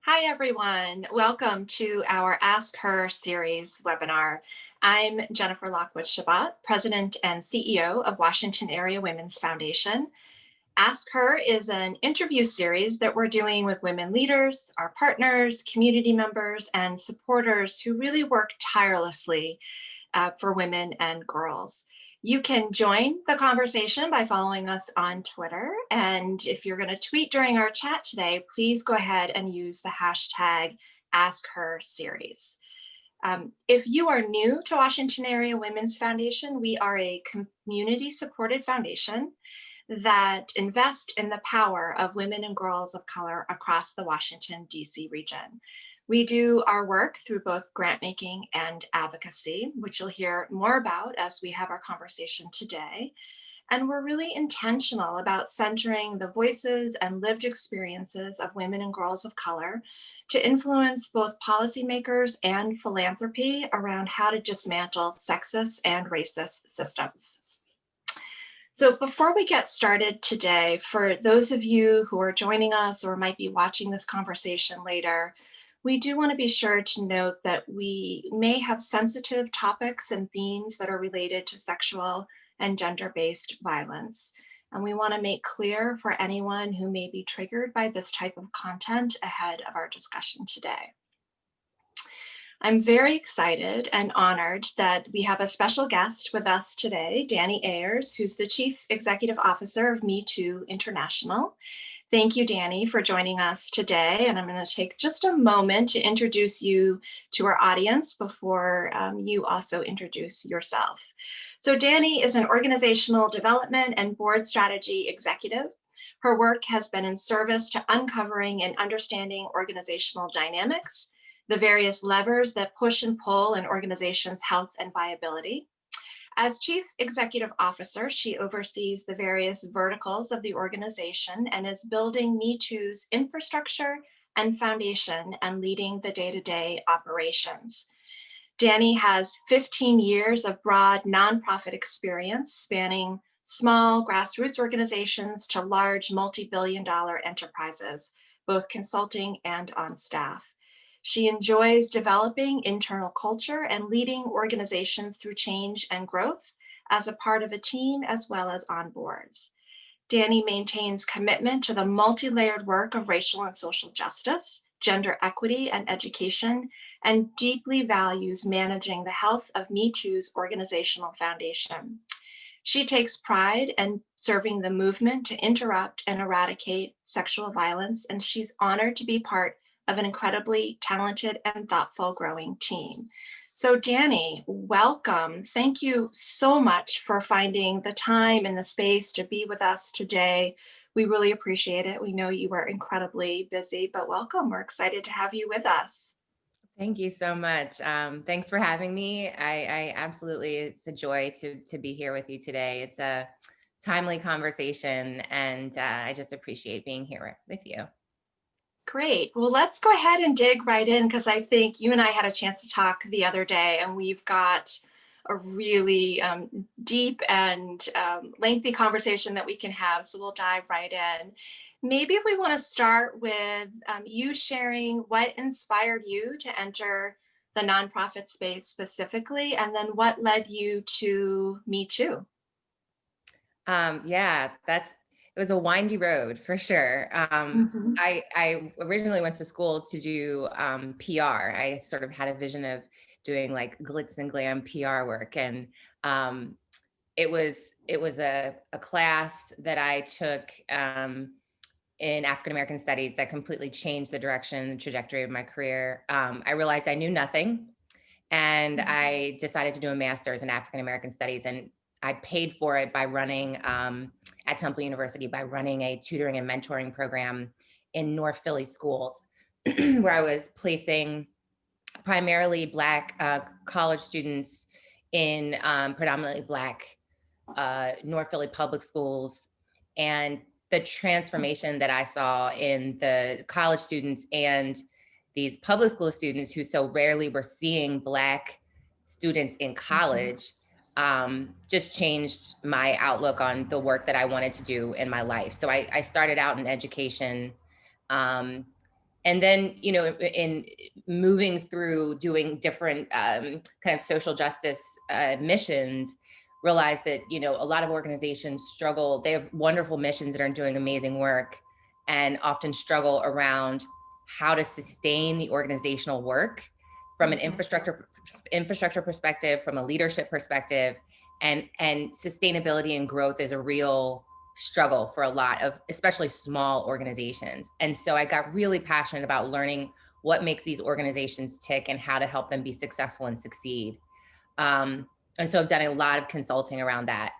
Hi, everyone. Welcome to our Ask Her series webinar. I'm Jennifer Lockwood-Shabat, President and CEO of Washington Area Women's Foundation. Ask Her is an interview series that we're doing with women leaders, our partners, community members, and supporters who really work tirelessly for women and girls. You can join the conversation by following us on Twitter. And if you're going to tweet during our chat today, please go ahead and use the hashtag AskHerSeries. If you are new to Washington Area Women's Foundation, we are a community-supported foundation that invest in the power of women and girls of color across the Washington, D.C. region. We do our work through both grant making and advocacy, which you'll hear more about as we have our conversation today. And we're really intentional about centering the voices and lived experiences of women and girls of color to influence both policymakers and philanthropy around how to dismantle sexist and racist systems. So before we get started today, for those of you who are joining us or might be watching this conversation later, we do want to be sure to note that we may have sensitive topics and themes that are related to sexual and gender-based violence. And we want to make clear for anyone who may be triggered by this type of content ahead of our discussion today. I'm very excited and honored that we have a special guest with us today, Dani Ayers, who's the Chief Executive Officer of Metoo International. Thank you, Dani, for joining us today. And I'm going to take just a moment to introduce you to our audience before you also introduce yourself. So Dani is an organizational development and board strategy executive. Her work has been in service to uncovering and understanding organizational dynamics, the various levers that push and pull an organization's health and viability. As Chief Executive Officer, she oversees the various verticals of the organization and is building Metoo's infrastructure and foundation and leading the day-to-day operations. Dani has 15 years of broad nonprofit experience spanning small grassroots organizations to large multi-billion-dollar enterprises, both consulting and on staff. She enjoys developing internal culture and leading organizations through change and growth as a part of a team as well as on boards. Dani maintains commitment to the multi-layered work of racial and social justice, gender equity, and education, and deeply values managing the health of Metoo's organizational foundation. She takes pride in serving the movement to interrupt and eradicate sexual violence, and she's honored to be part of an incredibly talented and thoughtful growing team. So Dani, welcome. Thank you so much for finding the time and the space to be with us today. We really appreciate it. We know you were incredibly busy, but welcome. We're excited to have you with us. Thank you so much. Thanks for having me. I absolutely, it's a joy to be here with you today. It's a timely conversation, and I just appreciate being here with you. Great. Well, let's go ahead and dig right in because I think you and I had a chance to talk the other day, and we've got a really deep and lengthy conversation that we can have. So we'll dive right in. Maybe if we want to start with you sharing what inspired you to enter the nonprofit space specifically, and then what led you to Metoo. Yeah, it was a windy road for sure. Mhm. I originally went to school to do PR. I sort of had a vision of doing like glitz and glam PR work, and it was a class that I took in African American studies that completely changed the direction and trajectory of my career. I realized I knew nothing, and I decided to do a master's in African American studies, and I paid for it by running at Temple University by running a tutoring and mentoring program in North Philly schools, where I was placing primarily Black college students in predominantly Black North Philly public schools. And the transformation that I saw in the college students and these public school students who so rarely were seeing Black students in college just changed my outlook on the work that I wanted to do in my life. So I started out in education, um, And then, in moving through doing different kind of social justice missions, realized that, a lot of organizations struggle. They have wonderful missions that are doing amazing work and often struggle around how to sustain the organizational work from an infrastructure perspective, from a leadership perspective, and sustainability and growth is a real struggle for a lot of especially small organizations. And so I got really passionate about learning what makes these organizations tick and how to help them be successful and succeed. And so I've done a lot of consulting around that.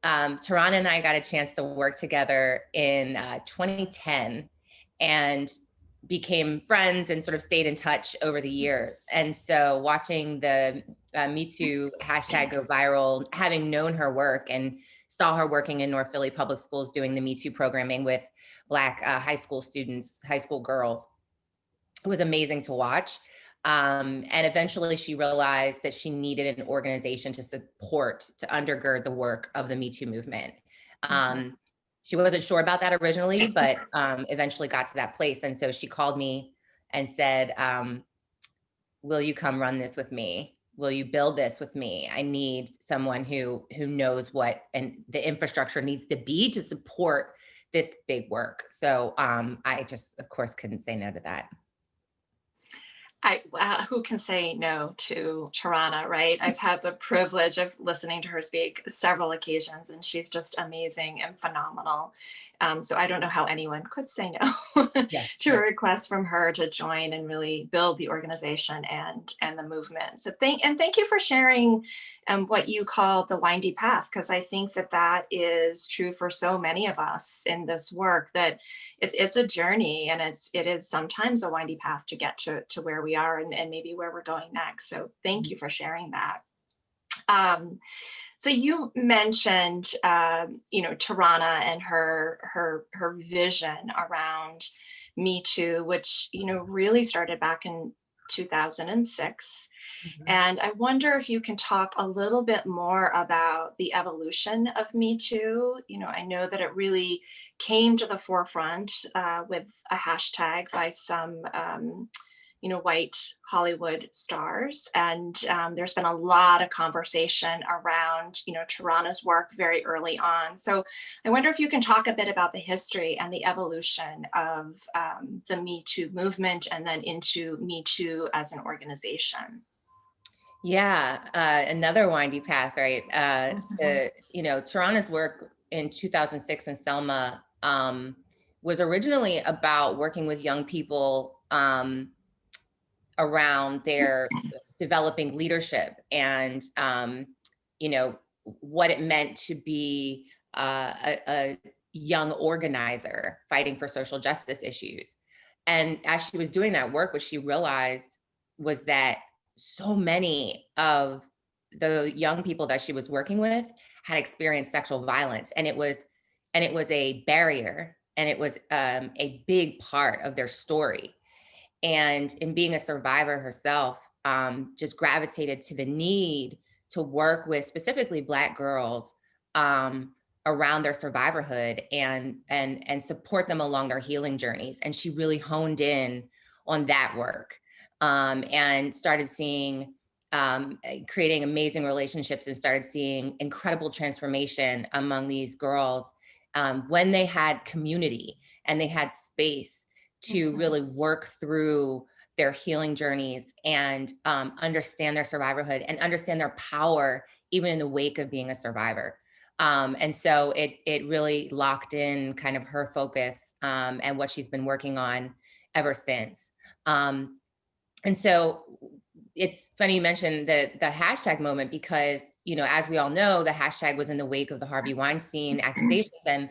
Tarana and I got a chance to work together in 2010 and became friends and sort of stayed in touch over the years. And so watching the Metoo hashtag go viral, having known her work and saw her working in North Philly public schools doing the Metoo programming with Black high school students, high school girls, it was amazing to watch. And eventually she realized that she needed an organization to support, to undergird the work of the Me Too movement. She wasn't sure about that originally, but eventually got to that place. And so she called me and said, will you come run this with me? Will you build this with me? I need someone who knows what and the infrastructure needs to be to support this big work. So I just, of course, couldn't say no to that. Who can say no to Tarana, right? I've had the privilege of listening to her speak several occasions, and she's just amazing and phenomenal. So I don't know how anyone could say no to a request from her to join and really build the organization and the movement. So thank you for sharing what you call the windy path, because I think that is true for so many of us in this work, that it's a journey, and it is sometimes a windy path to get to where we are and maybe where we're going next. So thank you for sharing that. So you mentioned, Tarana and her vision around Me Too, which, really started back in 2006. And I wonder if you can talk a little bit more about the evolution of Me Too. I know that it really came to the forefront with a hashtag by some white Hollywood stars. And there's been a lot of conversation around, Tarana's work very early on. So I wonder if you can talk a bit about the history and the evolution of the Me Too movement and then into Me Too as an organization. Yeah, another windy path, right? Tarana's work in 2006 in Selma was originally about working with young people around their developing leadership and, what it meant to be a young organizer fighting for social justice issues. And as she was doing that work, what she realized was that so many of the young people that she was working with had experienced sexual violence, and it was a barrier, and it was a big part of their story. And in being a survivor herself, just gravitated to the need to work with specifically Black girls around their survivorhood and support them along their healing journeys. And she really honed in on that work and started seeing creating amazing relationships and started seeing incredible transformation among these girls when they had community and they had space to really work through their healing journeys and understand their survivorhood and understand their power, even in the wake of being a survivor. And so it really locked in kind of her focus and what she's been working on ever since. And so it's funny you mentioned the hashtag moment because, as we all know, the hashtag was in the wake of the Harvey Weinstein accusations. And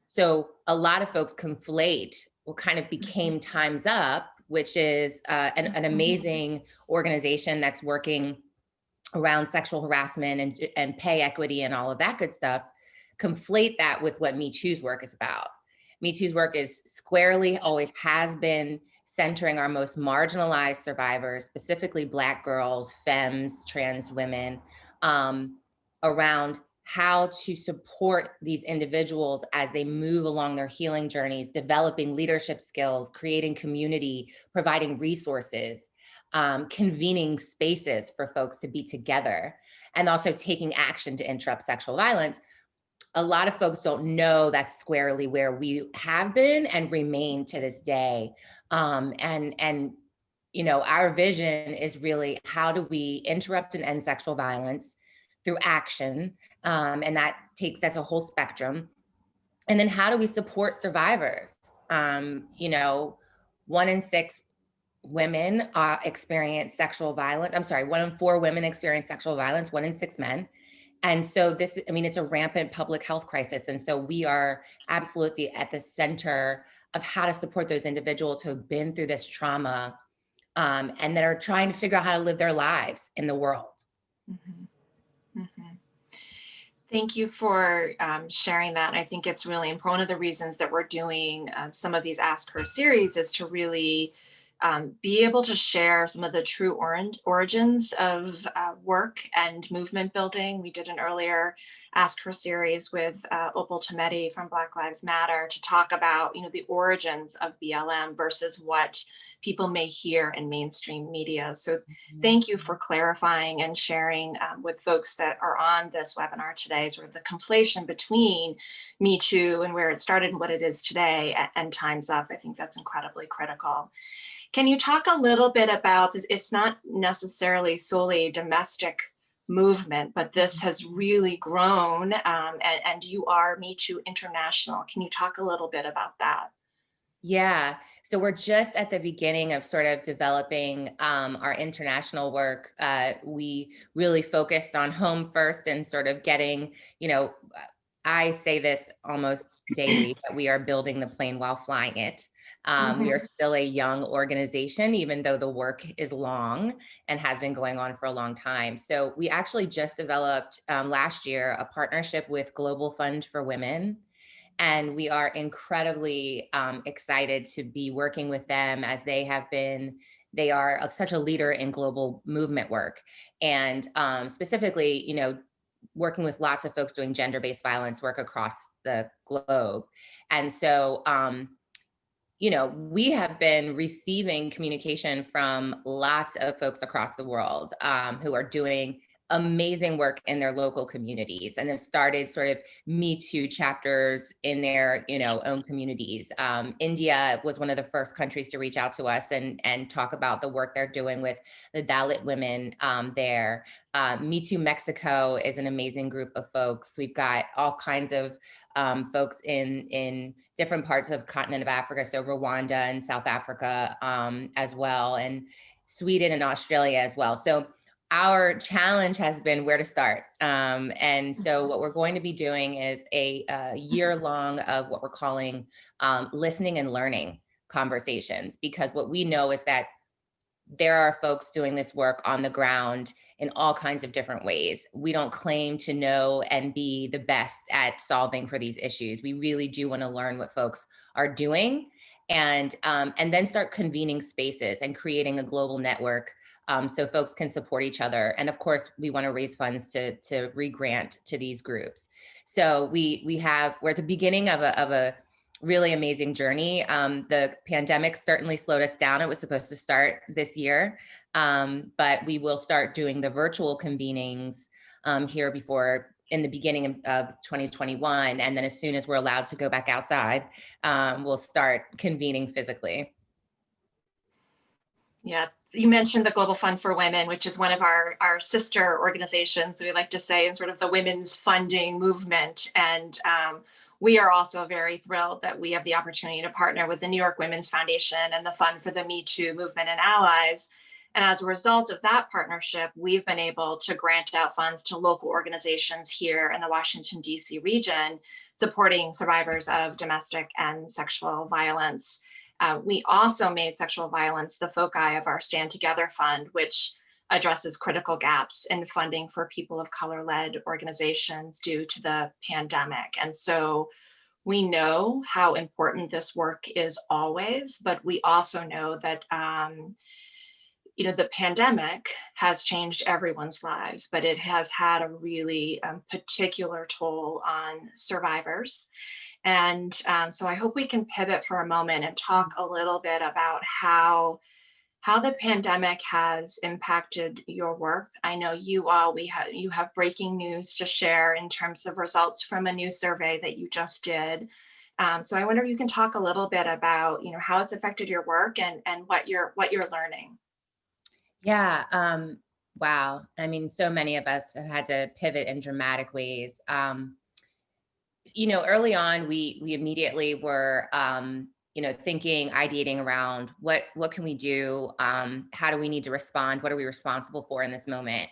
so a lot of folks conflate what kind of became Time's Up, which is an amazing organization that's working around sexual harassment and pay equity and all of that good stuff, conflate that with what Me Too's work is about. Me Too's work is squarely, always has been, centering our most marginalized survivors, specifically Black girls, femmes, trans women, around how to support these individuals as they move along their healing journeys, developing leadership skills, creating community, providing resources, convening spaces for folks to be together, and also taking action to interrupt sexual violence. A lot of folks don't know that's squarely where we have been and remain to this day. And our vision is really, how do we interrupt and end sexual violence through action? And that's a whole spectrum. And then how do we support survivors? 1 in 6 women experience sexual violence. I'm sorry, 1 in 4 women experience sexual violence, 1 in 6 men. And so it's a rampant public health crisis. And so we are absolutely at the center of how to support those individuals who have been through this trauma, and that are trying to figure out how to live their lives in the world. Mm-hmm. Mm-hmm. Thank you for sharing that. I think it's really important. One of the reasons that we're doing some of these Ask Her series is to really be able to share some of the true origins of work and movement building. We did an earlier Ask Her series with Opal Tometi from Black Lives Matter to talk about, the origins of BLM versus what people may hear in mainstream media. So thank you for clarifying and sharing with folks that are on this webinar today, sort of the conflation between Me Too and where it started and what it is today and Time's Up. I think that's incredibly critical. Can you talk a little bit about this? It's not necessarily solely a domestic movement, but this has really grown, and you are Me Too International. Can you talk a little bit about that? Yeah. So we're just at the beginning of sort of developing our international work. We really focused on home first and sort of getting, I say this almost daily, that we are building the plane while flying it. We are still a young organization, even though the work is long and has been going on for a long time. So we actually just developed last year a partnership with Global Fund for Women. And we are incredibly excited to be working with them, as they are such a leader in global movement work. And specifically, working with lots of folks doing gender-based violence work across the globe. And so, we have been receiving communication from lots of folks across the world who are doing amazing work in their local communities, and have started sort of Me Too chapters in their, own communities. India was one of the first countries to reach out to us and talk about the work they're doing with the Dalit women there. Me Too Mexico is an amazing group of folks. We've got all kinds of folks in different parts of the continent of Africa, so Rwanda and South Africa as well, and Sweden and Australia as well. So our challenge has been where to start. And so what we're going to be doing is a year long of what we're calling listening and learning conversations, because what we know is that there are folks doing this work on the ground in all kinds of different ways. We don't claim to know and be the best at solving for these issues. We really do want to learn what folks are doing, and then start convening spaces and creating a global network so folks can support each other. And of course, we want to raise funds to re-grant to these groups. So we're at the beginning of a really amazing journey. The pandemic certainly slowed us down. It was supposed to start this year, but we will start doing the virtual convenings here in the beginning of 2021. And then as soon as we're allowed to go back outside, we'll start convening physically. Yeah, you mentioned the Global Fund for Women, which is one of our sister organizations, we like to say, in sort of the women's funding movement. And we are also very thrilled that we have the opportunity to partner with the New York Women's Foundation and the Fund for the Me Too Movement and Allies. And as a result of that partnership, we've been able to grant out funds to local organizations here in the Washington, D.C. region, supporting survivors of domestic and sexual violence. We also made sexual violence the foci of our Stand Together Fund, which addresses critical gaps in funding for people of color-led organizations due to the pandemic. And so we know how important this work is always, but we also know that the pandemic has changed everyone's lives, but it has had a really particular toll on survivors. And so I hope we can pivot for a moment and talk a little bit about how the pandemic has impacted your work. I know you have breaking news to share in terms of results from a new survey that you just did. So I wonder if you can talk a little bit about, how it's affected your work and what you're learning. Yeah. Wow. I mean, so many of us have had to pivot in dramatic ways. Early on, we immediately were, thinking, ideating around what can we do? How do we need to respond? What are we responsible for in this moment?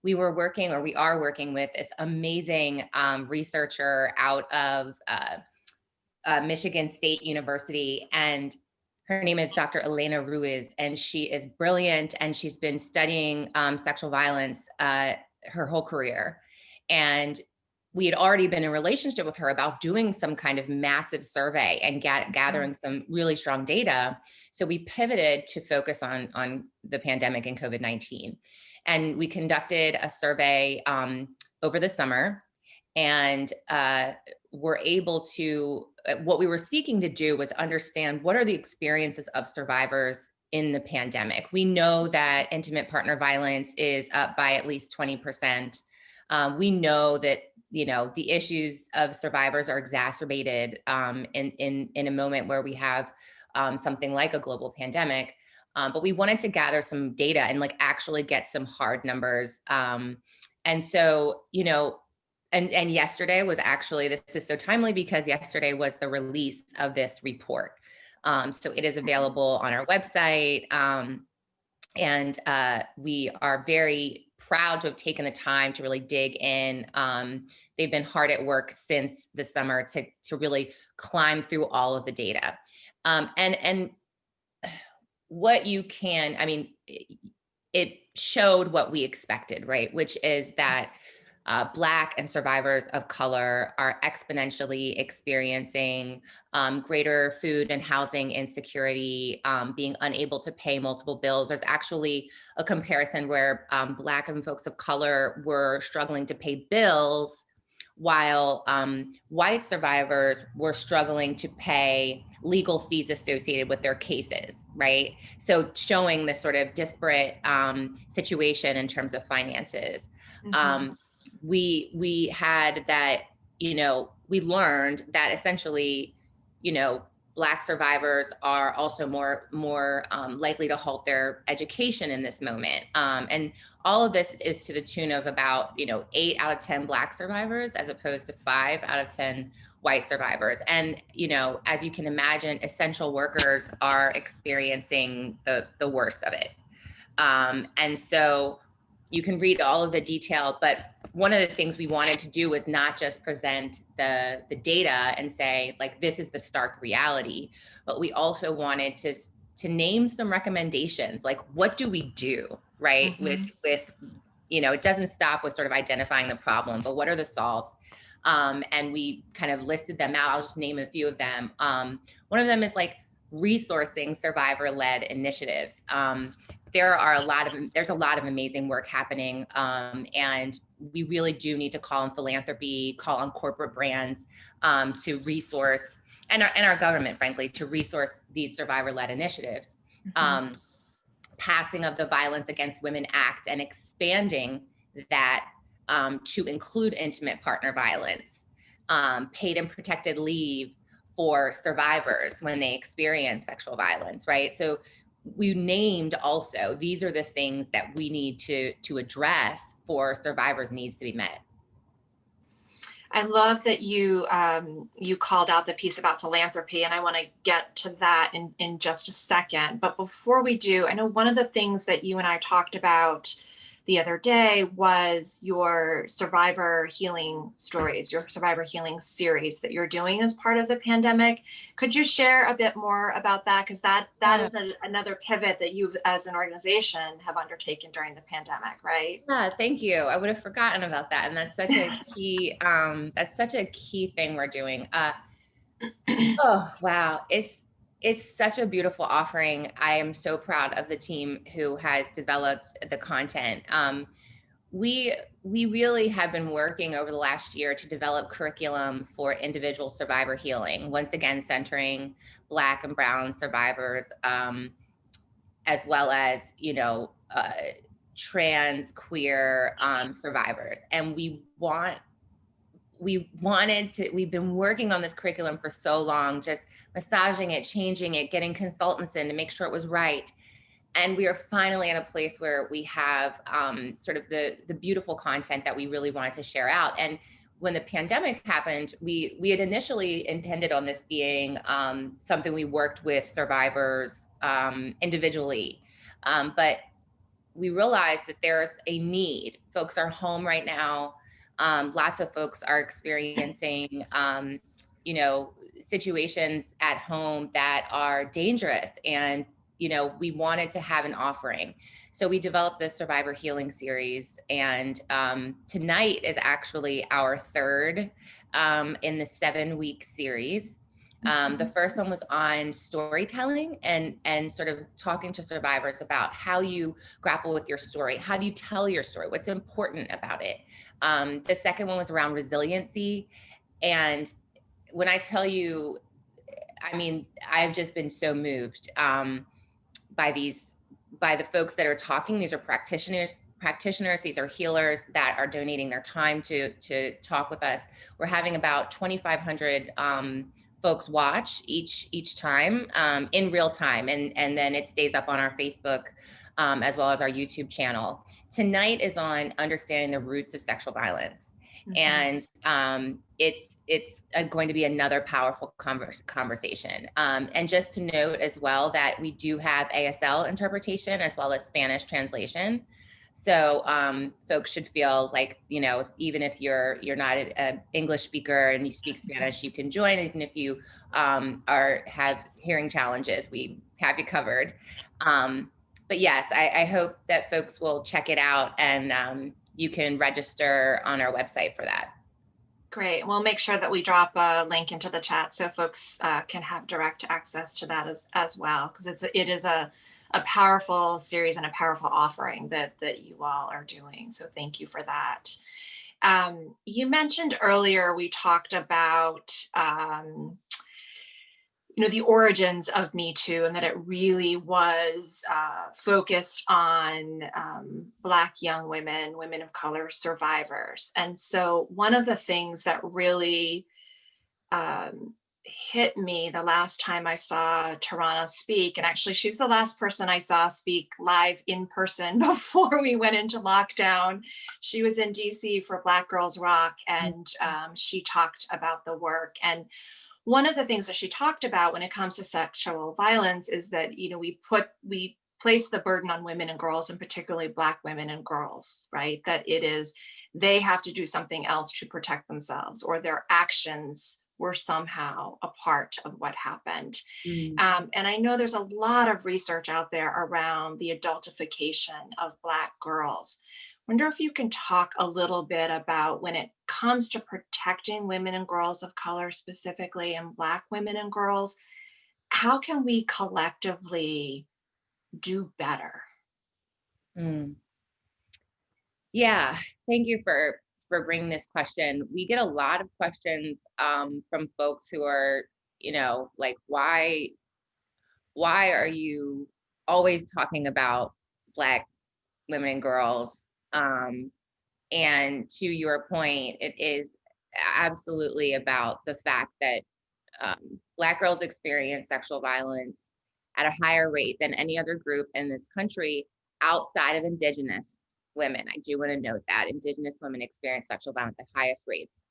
We were working, or we are working with this amazing researcher out of Michigan State University, and her name is Dr. Elena Ruiz, and she is brilliant, and she's been studying sexual violence her whole career. And we had already been in relationship with her about doing some kind of massive survey and gathering some really strong data. So we pivoted to focus on the pandemic and COVID-19. And we conducted a survey over the summer, and were able to, what we were seeking to do was understand what are the experiences of survivors in the pandemic. We know that intimate partner violence is up by at least 20%. We know that the issues of survivors are exacerbated in a moment where we have something like a global pandemic. But we wanted to gather some data and actually get some hard numbers. And so, and yesterday was actually, this is so timely because yesterday was the release of this report. So it is available on our website. And we are very proud to have taken the time to really dig in. They've been hard at work since the summer to really climb through all of the data. And what you can, I mean, it showed what we expected, right? Which is that Black and survivors of color are exponentially experiencing greater food and housing insecurity, being unable to pay multiple bills. There's actually a comparison where Black and folks of color were struggling to pay bills, while white survivors were struggling to pay legal fees associated with their cases, right? So showing this sort of disparate situation in terms of finances. Mhm. We had that, we learned that essentially, Black survivors are also more likely to halt their education in this moment. And all of this is to the tune of about, 8 out of 10 Black survivors, as opposed to 5 out of 10 white survivors. And, as you can imagine, essential workers are experiencing the worst of it. And so you can read all of the detail, but one of the things we wanted to do was not just present the data and say, this is the stark reality, but we also wanted to name some recommendations, what do we do, right? Mhm. With it doesn't stop with sort of identifying the problem, but what are the solves? And we kind of listed them out. I'll just name a few of them. One of them is resourcing survivor-led initiatives. There's a lot of amazing work happening, and we really do need to call on philanthropy, call on corporate brands to resource, and our government, frankly, to resource these survivor-led initiatives. Mhm. Passing of the Violence Against Women Act and expanding that to include intimate partner violence, paid and protected leave for survivors when they experience sexual violence, right? So we named also, these are the things that we need to address for survivors' needs to be met. I love that you called out the piece about philanthropy, and I want to get to that in just a second. But before we do, I know one of the things that you and I talked about the other day was your survivor healing stories, your survivor healing series that you're doing as part of the pandemic. Could you share a bit more about that? Because that is another pivot that you, as an organization, have undertaken during the pandemic, right? Yeah, thank you. I would have forgotten about that. And that's such a key, thing we're doing. Oh, wow. it's such a beautiful offering. I am so proud of the team who has developed the content. We really have been working over the last year to develop curriculum for individual survivor healing. Once again, centering Black and Brown survivors, as well as trans, queer survivors. And we've been working on this curriculum for so long, just massaging it, changing it, getting consultants in to make sure it was right. And we are finally in a place where we have sort of the beautiful content that we really wanted to share out. And when the pandemic happened, we had initially intended on this being something we worked with survivors individually. But we realized that there's a need. Folks are home right now. Lots of folks are experiencing, situations at home that are dangerous. And, we wanted to have an offering. So we developed the Survivor Healing Series. And tonight is actually our third in the 7-week series. The first one was on storytelling and sort of talking to survivors about how you grapple with your story. How do you tell your story? What's important about it? The second one was around resiliency. And when I tell you, I mean, I've just been so moved by the folks that are talking. These are practitioners. These are healers that are donating their time to talk with us. We're having about 2,500 folks watch each time in real time, and then it stays up on our Facebook as well as our YouTube channel. Tonight is on understanding the roots of sexual violence. And it's going to be another powerful conversation. And just to note as well that we do have ASL interpretation as well as Spanish translation. So folks should feel like, even if you're not an English speaker and you speak Spanish, you can join. Even if you have hearing challenges, we have you covered. But yes, I hope that folks will check it out, and you can register on our website for that. Great. We'll make sure that we drop a link into the chat so folks can have direct access to that as well, because it is a powerful series and a powerful offering that you all are doing. So thank you for that. You mentioned earlier, we talked about the origins of Metoo, and that it really was focused on Black young women, women of color survivors. And so one of the things that really hit me the last time I saw Tarana speak, and actually she's the last person I saw speak live in person before we went into lockdown. She was in DC for Black Girls Rock, and she talked about the work. And one of the things that she talked about when it comes to sexual violence is that, we place the burden on women and girls, and particularly Black women and girls, right? That they have to do something else to protect themselves, or their actions were somehow a part of what happened. And I know there's a lot of research out there around the adultification of Black girls. Wonder if you can talk a little bit about, when it comes to protecting women and girls of color specifically, and Black women and girls, how can we collectively do better? Yeah, thank you for bringing this question. We get a lot of questions from folks who are, like, why are you always talking about Black women and girls? And to your point, it is absolutely about the fact that Black girls experience sexual violence at a higher rate than any other group in this country outside of Indigenous women. I do want to note that Indigenous women experience sexual violence at highest rates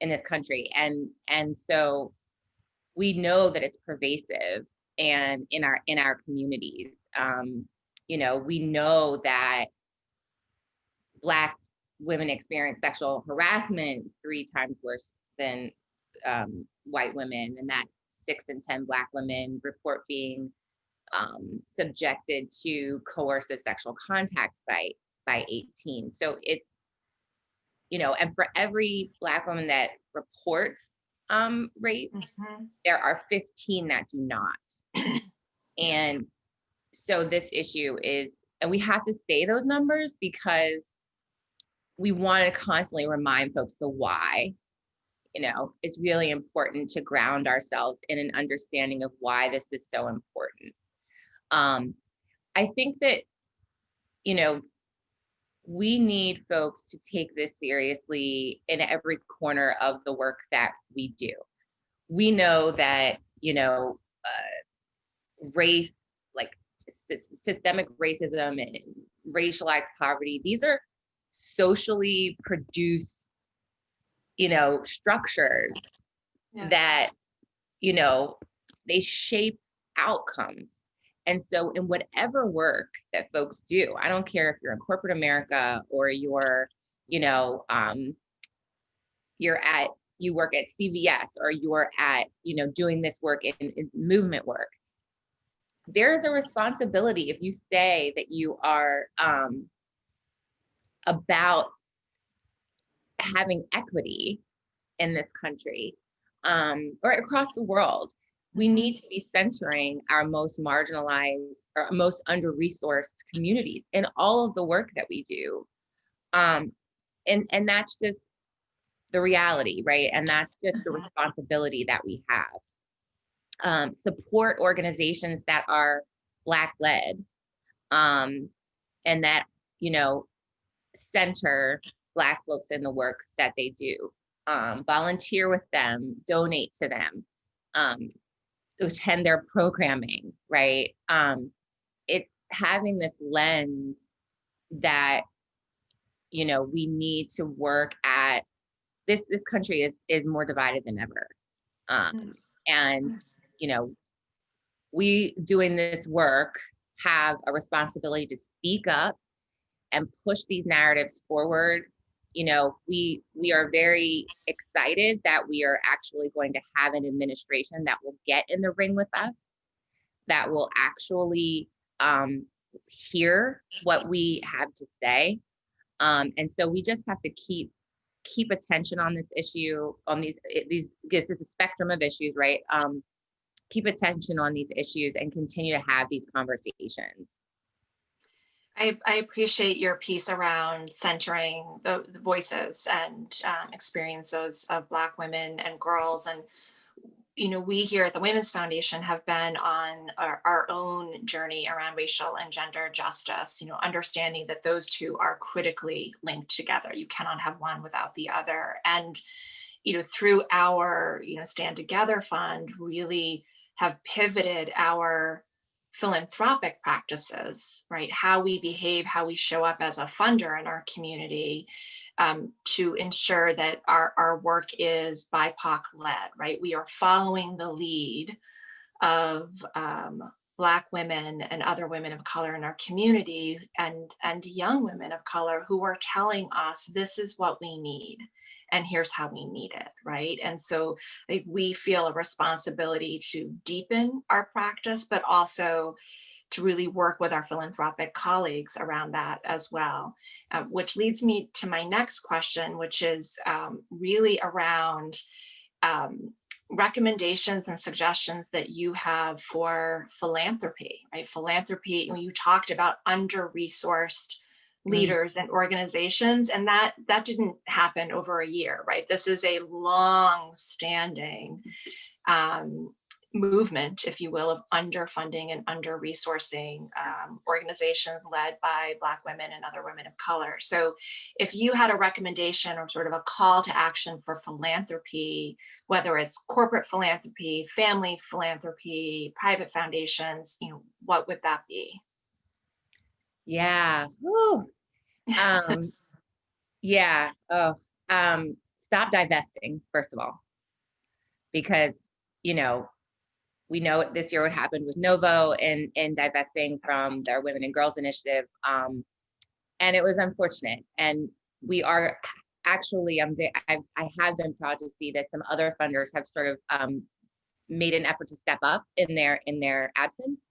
in this country. And so we know that it's pervasive and in our communities. We know that Black women experience sexual harassment 3 times worse than white women, and that 6 in 10 Black women report being subjected to coercive sexual contact by 18. So it's, and for every Black woman that reports rate. Mhm. There are 15 that do not. And so this issue is, and we have to say those numbers because we want to constantly remind folks the why. It's really important to ground ourselves in an understanding of why this is so important. I think that, we need folks to take this seriously in every corner of the work that we do. We know that, race, like systemic racism and racialized poverty, these are socially produced, structures Yeah. that, they shape outcomes. And so in whatever work that folks do, I don't care if you're in corporate America or you know, um, you work at CVS or you're at, doing this work in movement work. There's a responsibility if you say that you are about having equity in this country or across the world. We need to be centering our most marginalized or most under-resourced communities in all of the work that we do. And that's just the reality, right? And that's just the responsibility that we have. Support organizations that are Black-led and that, center Black folks in the work that they do. Volunteer with them, donate to them, attend their programming, right? It's having this lens that, we need to work at this country is more divided than ever. And, we doing this work have a responsibility to speak up and push these narratives forward. We are very excited that we are actually going to have an administration that will get in the ring with us, that will actually hear what we have to say. And so we just have to keep attention on this issue, on these, because it's a spectrum of issues, right? Keep attention on these issues and continue to have these conversations. I appreciate your piece around centering the voices and experiences of Black women and girls. And, we here at the Women's Foundation have been on our own journey around racial and gender justice, understanding that those two are critically linked together. You cannot have one without the other. And, through our, Stand Together Fund, really have pivoted our philanthropic practices, right? How we behave, how we show up as a funder in our community, to ensure that our work is BIPOC led, right? We are following the lead of Black women and other women of color in our community and young women of color who are telling us this is what we need and here's how we need it, right? And so I think we feel a responsibility to deepen our practice, but also to really work with our philanthropic colleagues around that as well, which leads me to my next question, which is really around recommendations and suggestions that you have for philanthropy, right? Philanthropy, when you talked about under-resourced leaders and organizations, and that didn't happen over a year, right? This is a long-standing movement, if you will, of underfunding and under-resourcing organizations led by Black women and other women of color. So if you had a recommendation or sort of a call to action for philanthropy, whether it's corporate philanthropy, family philanthropy, private foundations, what would that be? Yeah. Woo. Yeah. Oh, stop divesting, first of all, because, we know this year what happened with Novo and divesting from their Women and Girls Initiative. And it was unfortunate. And we are actually, I have been proud to see that some other funders have sort of made an effort to step up in their absence.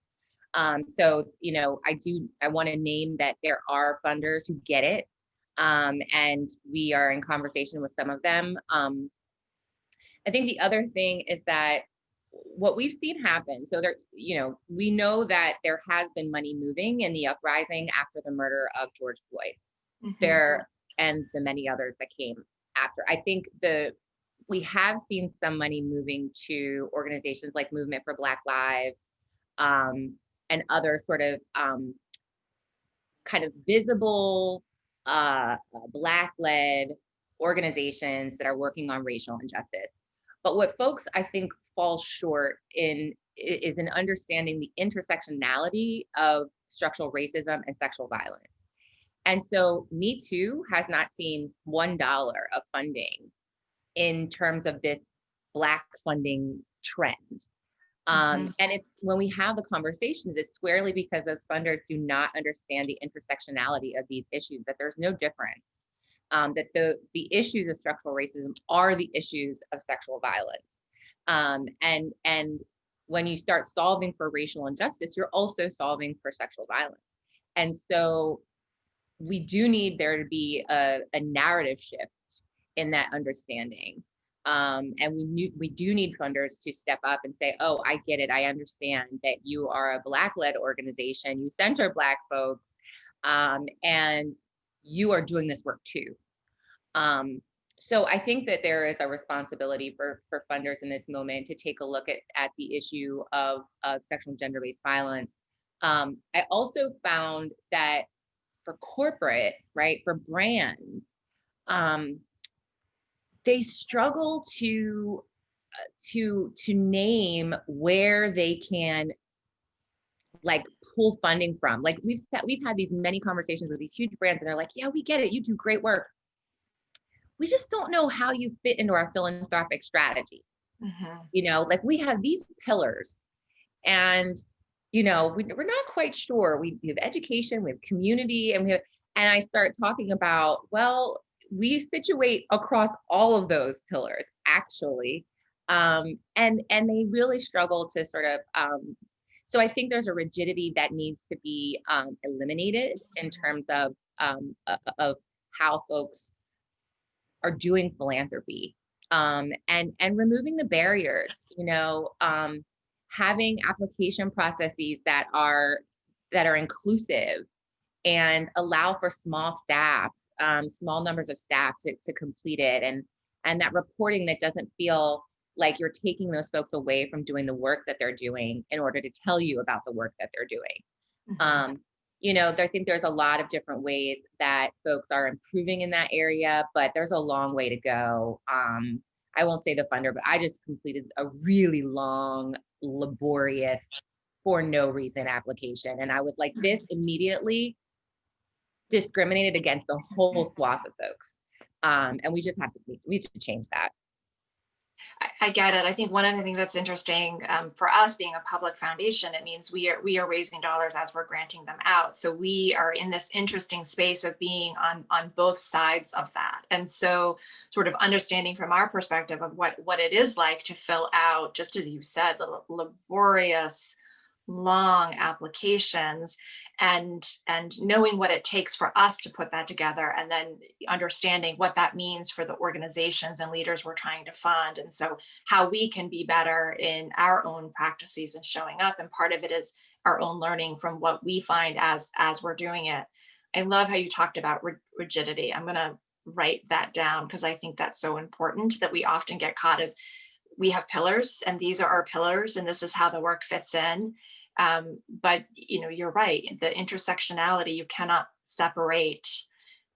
So, I want to name that there are funders who get it. And we are in conversation with some of them. I think the other thing is that what we've seen happen, so there, we know that there has been money moving in the uprising after the murder of George Floyd. Mhm. There and the many others that came after. I think we have seen some money moving to organizations like Movement for Black Lives, and other sort of kind of visible Black-led organizations that are working on racial injustice. But what folks, I think, fall short in is in understanding the intersectionality of structural racism and sexual violence. And so Metoo has not seen $1 of funding in terms of this Black funding trend. Mhm. And it's when we have the conversations, it's squarely because those funders do not understand the intersectionality of these issues, that there's no difference, that the issues of structural racism are the issues of sexual violence. And when you start solving for racial injustice, you're also solving for sexual violence. And so we do need there to be a narrative shift in that understanding. And we do need funders to step up and say, oh, I get it. I understand that you are a Black-led organization. You center Black folks, and you are doing this work too. So I think that there is a responsibility for funders in this moment to take a look at the issue of sexual and gender-based violence. I also found that for corporate, right, for brands, they struggle to name where they can like pull funding from. Like we've had these many conversations with these huge brands, and they're like, yeah, we get it, you do great work. We just don't know how you fit into our philanthropic strategy. Mhm. Like we have these pillars, and we're not quite sure. We have education, we have community, and I start talking about, well, we situate across all of those pillars actually, and they really struggle to sort of. So I think there's a rigidity that needs to be eliminated in terms of how folks are doing philanthropy, and removing the barriers. Having application processes that are inclusive and allow for small staff, small numbers of staff to complete it, and that reporting that doesn't feel like you're taking those folks away from doing the work that they're doing in order to tell you about the work that they're doing. Mhm. I think there's a lot of different ways that folks are improving in that area, but there's a long way to go. I won't say the funder, but I just completed a really long, laborious, for no reason application. And I was like, this immediately discriminated against the whole swath of folks. And we should change that. I get it. I think one of the things that's interesting, for us being a public foundation, it means we are raising dollars as we're granting them out. So we are in this interesting space of being on both sides of that, and so sort of understanding from our perspective of what it is like to fill out, just as you said, the laborious long applications, and knowing what it takes for us to put that together, and then understanding what that means for the organizations and leaders we're trying to fund, and so how we can be better in our own practices and showing up. And part of it is our own learning from what we find as we're doing it. I love how you talked about rigidity. I'm going to write that down because I think that's so important, that we often get caught as we have pillars and these are our pillars and this is how the work fits in. But you're right, the intersectionality, you cannot separate,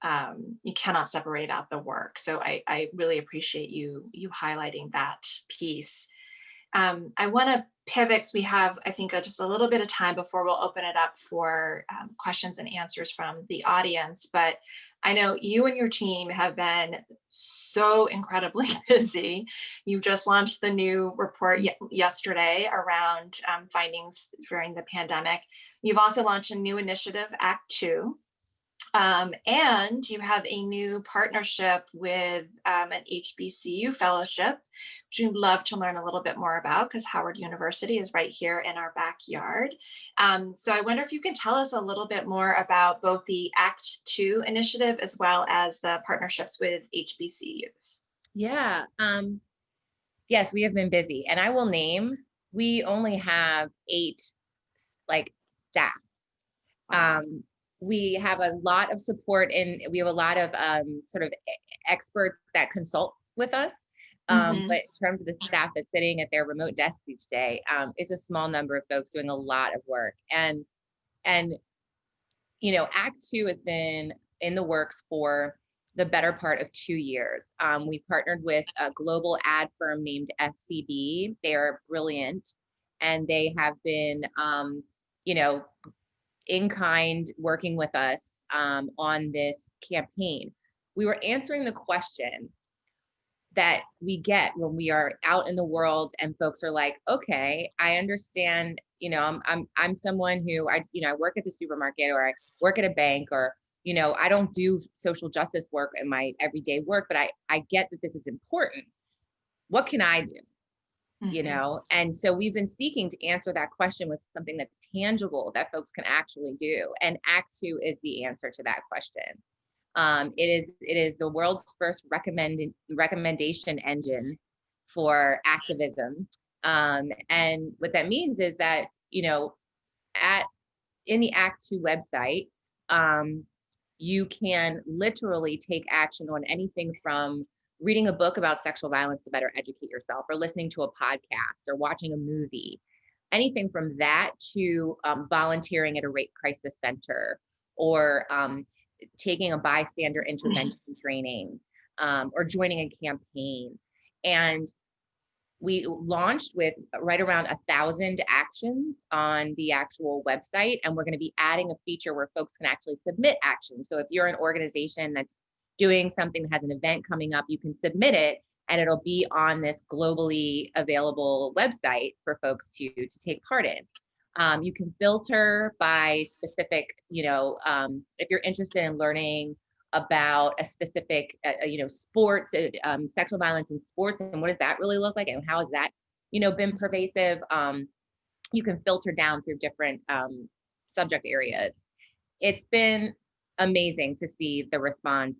out the work. So I really appreciate you highlighting that piece. I want to pivot 'cause we have, I think, just a little bit of time before we'll open it up for questions and answers from the audience. But I know you and your team have been so incredibly busy. You just launched the new report yesterday around findings during the pandemic. You've also launched a new initiative, Act Two. And you have a new partnership with an HBCU fellowship, which we'd love to learn a little bit more about because Howard University is right here in our backyard. So I wonder if you can tell us a little bit more about both the Act Two initiative as well as the partnerships with HBCUs. Yeah. Yes, we have been busy, and I will name, we only have 8 like staff. Wow. We have a lot of support, and we have a lot of sort of experts that consult with us. Hmm. But in terms of the staff that's sitting at their remote desks each day, it's a small number of folks doing a lot of work. And Act Two has been in the works for the better part of 2 years. We partnered with a global ad firm named FCB. They are brilliant, and they have been, you know, in kind working with us on this campaign. We were answering the question that we get when we are out in the world and folks are like, okay, I understand, I'm someone who I work at the supermarket, or I work at a bank, or I don't do social justice work in my everyday work, but I get that this is important. What can I do? Hmm. And so we've been seeking to answer that question with something that's tangible that folks can actually do. And Act Two is the answer to that question. It is the world's first recommendation engine for activism. And what that means is that, at in the Act Two website, you can literally take action on anything from reading a book about sexual violence to better educate yourself, or listening to a podcast, or watching a movie, anything from that to volunteering at a rape crisis center, or taking a bystander intervention training, or joining a campaign. And we launched with right around 1,000 actions on the actual website, and we're going to be adding a feature where folks can actually submit actions. So if you're an organization that's doing something that has an event coming up, you can submit it, and it'll be on this globally available website for folks to take part in. You can filter by specific, if you're interested in learning about a specific, sports, sexual violence in sports, and what does that really look like, and how has that, been pervasive. You can filter down through different subject areas. It's been amazing to see the response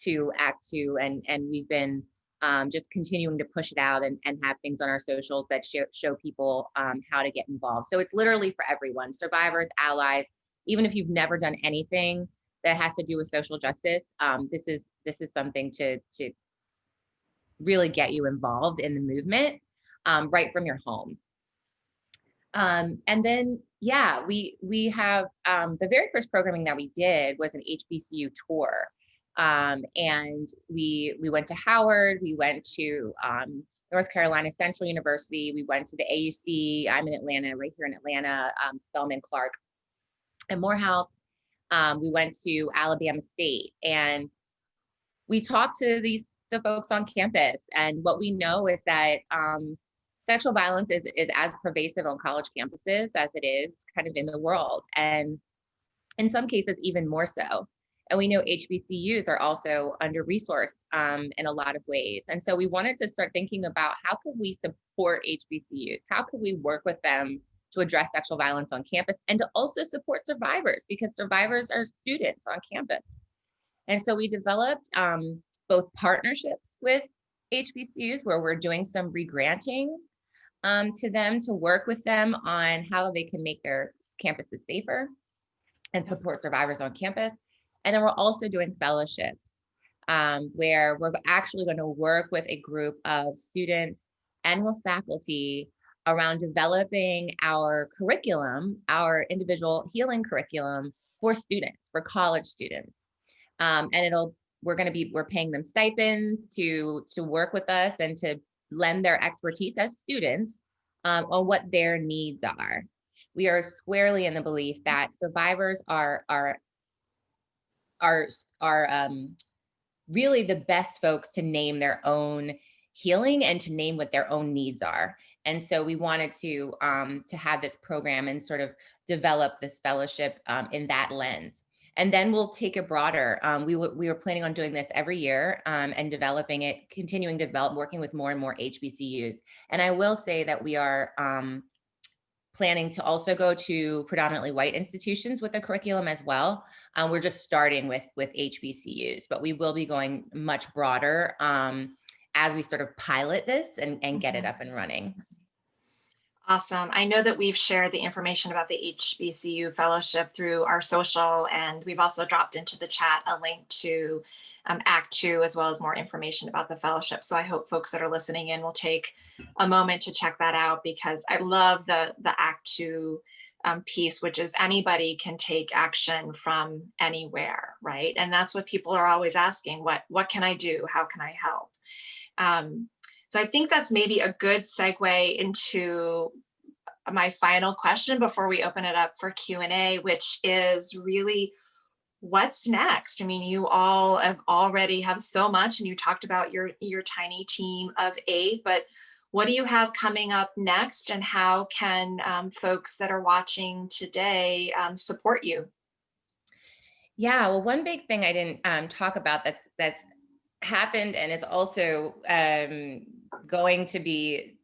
to Act Two, and we've been just continuing to push it out and have things on our socials that show people how to get involved. So it's literally for everyone: survivors, allies, even if you've never done anything that has to do with social justice. This is something to really get you involved in the movement right from your home. And then, yeah, we have the very first programming that we did was an HBCU tour. And we went to Howard, we went to North Carolina Central University, we went to the AUC. I'm in Atlanta, right here in Atlanta, Spelman, Clark, and Morehouse. We went to Alabama State, and we talked to the folks on campus. And what we know is that sexual violence is as pervasive on college campuses as it is kind of in the world, and in some cases even more so. And we know HBCUs are also under-resourced in a lot of ways. And so we wanted to start thinking about how could we support HBCUs? How could we work with them to address sexual violence on campus, and to also support survivors, because survivors are students on campus. And so we developed both partnerships with HBCUs, where we're doing some re-granting to them to work with them on how they can make their campuses safer and support survivors on campus. And then we're also doing fellowships where we're actually going to work with a group of students and with faculty around developing our curriculum, our individual healing curriculum for students, for college students. And we're paying them stipends to work with us and to lend their expertise as students on what their needs are. We are squarely in the belief that survivors are really the best folks to name their own healing and to name what their own needs are. And so we wanted to have this program and sort of develop this fellowship in that lens. And then we'll take it broader. We were planning on doing this every year and developing it, continuing to develop, working with more and more HBCUs. And I will say that we are planning to also go to predominantly white institutions with the curriculum as well. We're just starting with HBCUs, but we will be going much broader as we sort of pilot this and get it Mhm. up and running. Awesome. I know that we've shared the information about the HBCU fellowship through our social, and we've also dropped into the chat a link to Act Two, as well as more information about the fellowship. So I hope folks that are listening in will take a moment to check that out, because I love the Act Two piece, which is anybody can take action from anywhere, right? And that's what people are always asking: what can I do? How can I help? Um, so I think that's maybe a good segue into my final question before we open it up for Q&A, which is really, what's next? I mean, you all have already have so much, and you talked about your tiny team of 8, but what do you have coming up next, and how can folks that are watching today support you? Yeah, well, one big thing I didn't talk about that's happened and is also going to be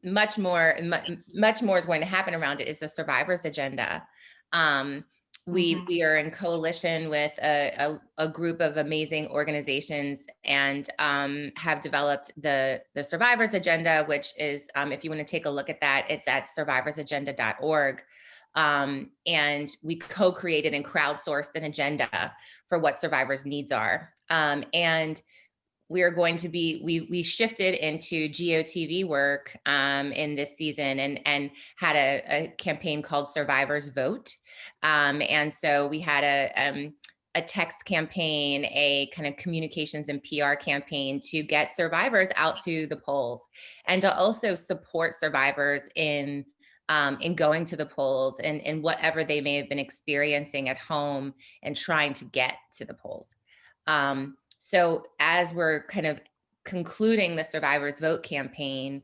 much more is going to happen around it is the survivors agenda. Um, Mhm. we are in coalition with a group of amazing organizations and have developed the survivors agenda, which is if you want to take a look at that, it's at survivorsagenda.org. And we co-created and crowdsourced an agenda for what survivors' needs are. And we are going to be we shifted into GOTV work in this season and had a campaign called Survivors Vote. And so we had a text campaign, a kind of communications and PR campaign to get survivors out to the polls and to also support survivors in going to the polls and in whatever they may have been experiencing at home and trying to get to the polls. So as we're kind of concluding the Survivors Vote campaign,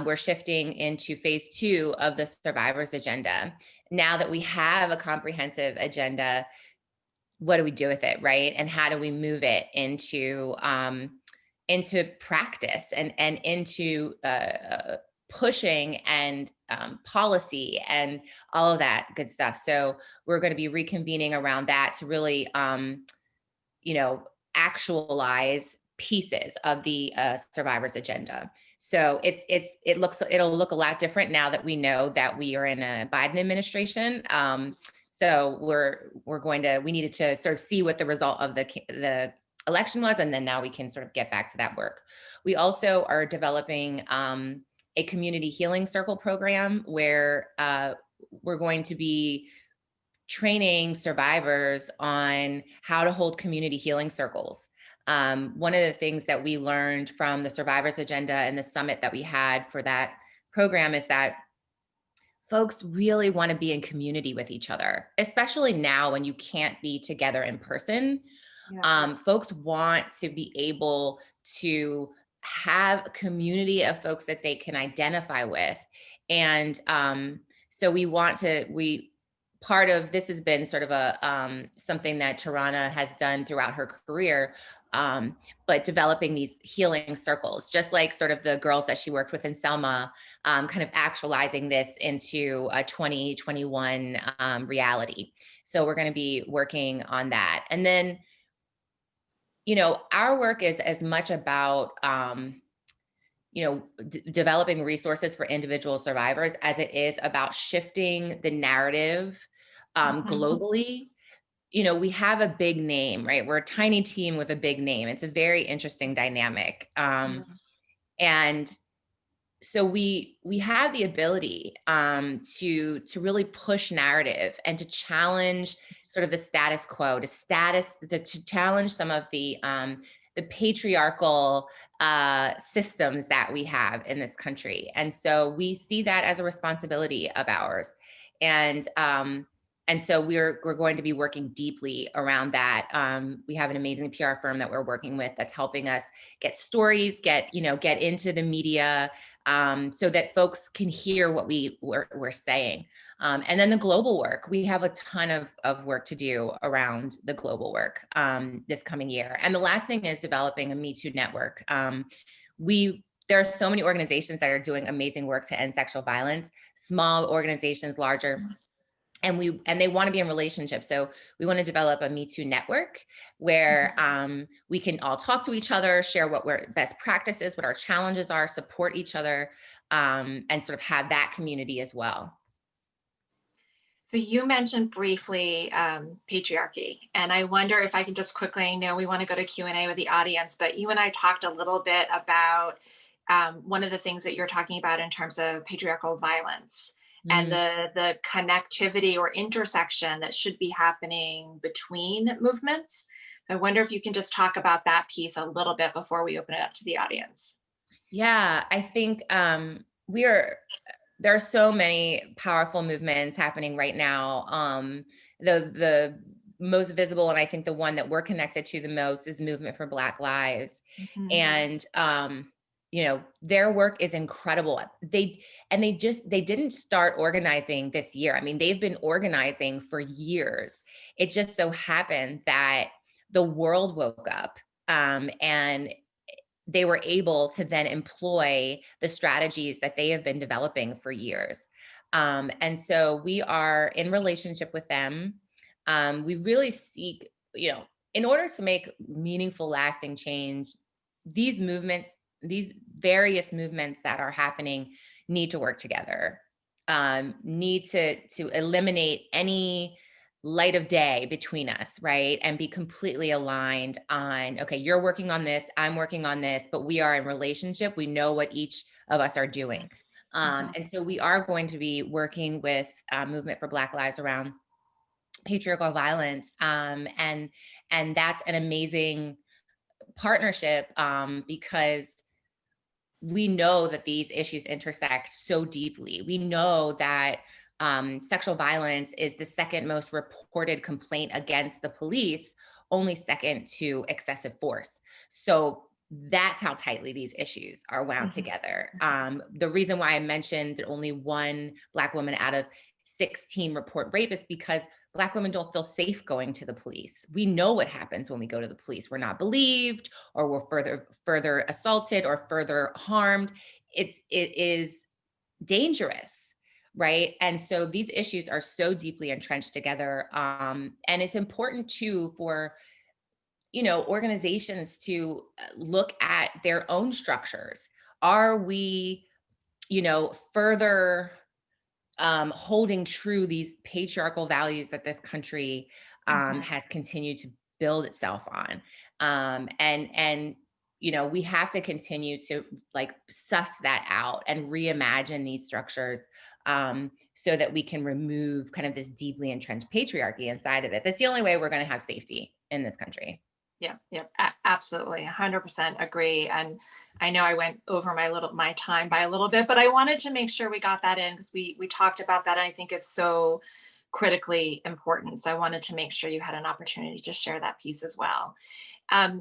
we're shifting into phase 2 of the Survivors Agenda. Now that we have a comprehensive agenda, what do we do with it, right? And how do we move it into practice and into pushing and policy and all of that good stuff. So we're going to be reconvening around that to really you know, actualize pieces of the survivors agenda. So it'll look a lot different now that we know that we are in a Biden administration. So we needed to sort of see what the result of the election was, and then now we can sort of get back to that work. We also are developing a community healing circle program where we're going to be training survivors on how to hold community healing circles. One of the things that we learned from the Survivors Agenda and the summit that we had for that program is that folks really want to be in community with each other, especially now when you can't be together in person. Yeah. Folks want to be able to have a community of folks that they can identify with. And so part of this has been sort of a something that Tarana has done throughout her career, but developing these healing circles, just like sort of the girls that she worked with in Selma, kind of actualizing this into a 2021 reality. So we're going to be working on that. And then, our work is as much about developing resources for individual survivors as it is about shifting the narrative Mhm. globally. We have a big name, right? We're a tiny team with a big name. It's a very interesting dynamic. And so we have the ability to really push narrative and to challenge sort of the status quo, to challenge some of the patriarchal systems that we have in this country. And so we see that as a responsibility of ours. And so we're going to be working deeply around that. We have an amazing PR firm that we're working with that's helping us get stories, get into the media, so that folks can hear what we're saying. And then the global work, we have a ton of work to do around the global work this coming year. And the last thing is developing a Metoo network. There are so many organizations that are doing amazing work to end sexual violence, small organizations, larger. and they want to be in relationships. So we want to develop a Metoo network where we can all talk to each other, share what we're best practices, what our challenges are, support each other, and sort of have that community as well. So you mentioned briefly patriarchy, and I wonder if I can just quickly, I know we want to go to Q&A with the audience, but you and I talked a little bit about one of the things that you're talking about in terms of patriarchal violence and the connectivity or intersection that should be happening between movements. I wonder if you can just talk about that piece a little bit before we open it up to the audience. Yeah, I think there are so many powerful movements happening right now. The most visible, and I think the one that we're connected to the most, is Movement for Black Lives. And their work is incredible. They didn't start organizing this year. I mean, they've been organizing for years. It just so happened that the world woke up, and they were able to then employ the strategies that they have been developing for years. And so we are in relationship with them. We really seek, in order to make meaningful, lasting change, these movements, these various movements that are happening, need to work together, need to eliminate any light of day between us, right? And be completely aligned on, okay, you're working on this, I'm working on this, but we are in relationship. We know what each of us are doing. And so we are going to be working with Movement for Black Lives around patriarchal violence. And that's an amazing partnership, because we know that these issues intersect so deeply. We know that sexual violence is the second most reported complaint against the police, only second to excessive force. So that's how tightly these issues are wound together. The reason why I mentioned that only one Black woman out of 16 report rape is because Black women don't feel safe going to the police. We know what happens when we go to the police. We're not believed, or we're further assaulted or further harmed. It is dangerous, right? And so these issues are so deeply entrenched together. And it's important too for organizations to look at their own structures. Are we, further holding true these patriarchal values that this country has continued to build itself on? And we have to continue to suss that out and reimagine these structures, so that we can remove kind of this deeply entrenched patriarchy inside of it. That's the only way we're going to have safety in this country. Yeah, absolutely. 100% agree. And I know I went over my time by a little bit, but I wanted to make sure we got that in because we talked about that. And I think it's so critically important. So I wanted to make sure you had an opportunity to share that piece as well.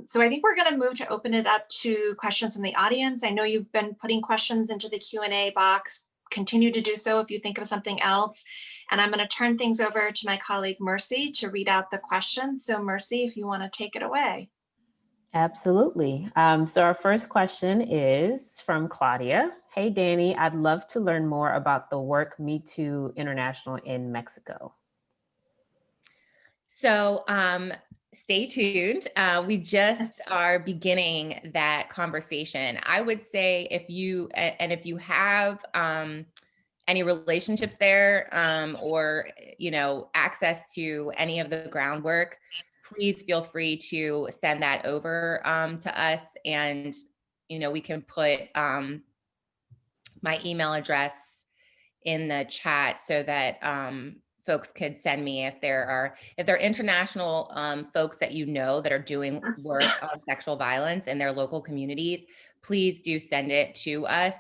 So I think we're going to move to open it up to questions from the audience. I know you've been putting questions into the Q&A box. Continue to do so if you think of something else. And I'm going to turn things over to my colleague, Mercy, to read out the questions. So Mercy, if you want to take it away. Absolutely. So our first question is from Claudia. Hey, Dani, I'd love to learn more about the work Metoo International in Mexico. So stay tuned. We just are beginning that conversation. I would say if you have any relationships there, or access to any of the groundwork, please feel free to send that over to us, and we can put my email address in the chat so that folks could send me if there are international folks that that are doing work on sexual violence in their local communities. Please do send it to us.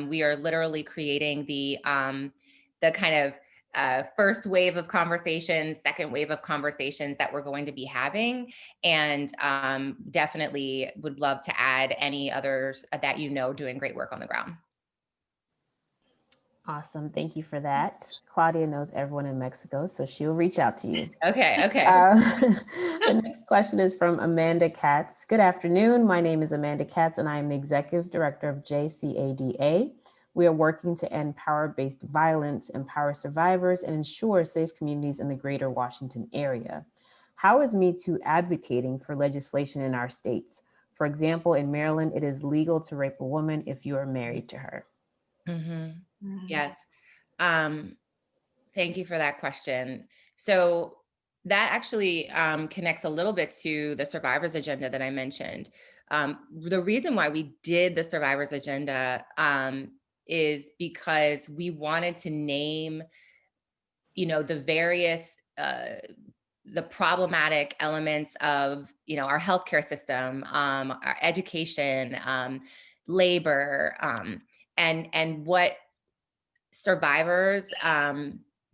We are literally creating the kind of first wave of conversations, second wave of conversations that we're going to be having, and definitely would love to add any others that doing great work on the ground. Awesome. Thank you for that. Claudia knows everyone in Mexico, so she'll reach out to you. Okay. The next question is from Amanda Katz. Good afternoon. My name is Amanda Katz, and I am the Executive Director of JCADA, We are working to end power-based violence, empower survivors, and ensure safe communities in the greater Washington area. How is Metoo advocating for legislation in our states? For example, in Maryland, it is legal to rape a woman if you are married to her. Yes. Thank you for that question. So that actually connects a little bit to the survivors agenda that I mentioned. The reason why we did the survivors agenda is because we wanted to name, the various the problematic elements of, our healthcare system, our education, labor, and what survivors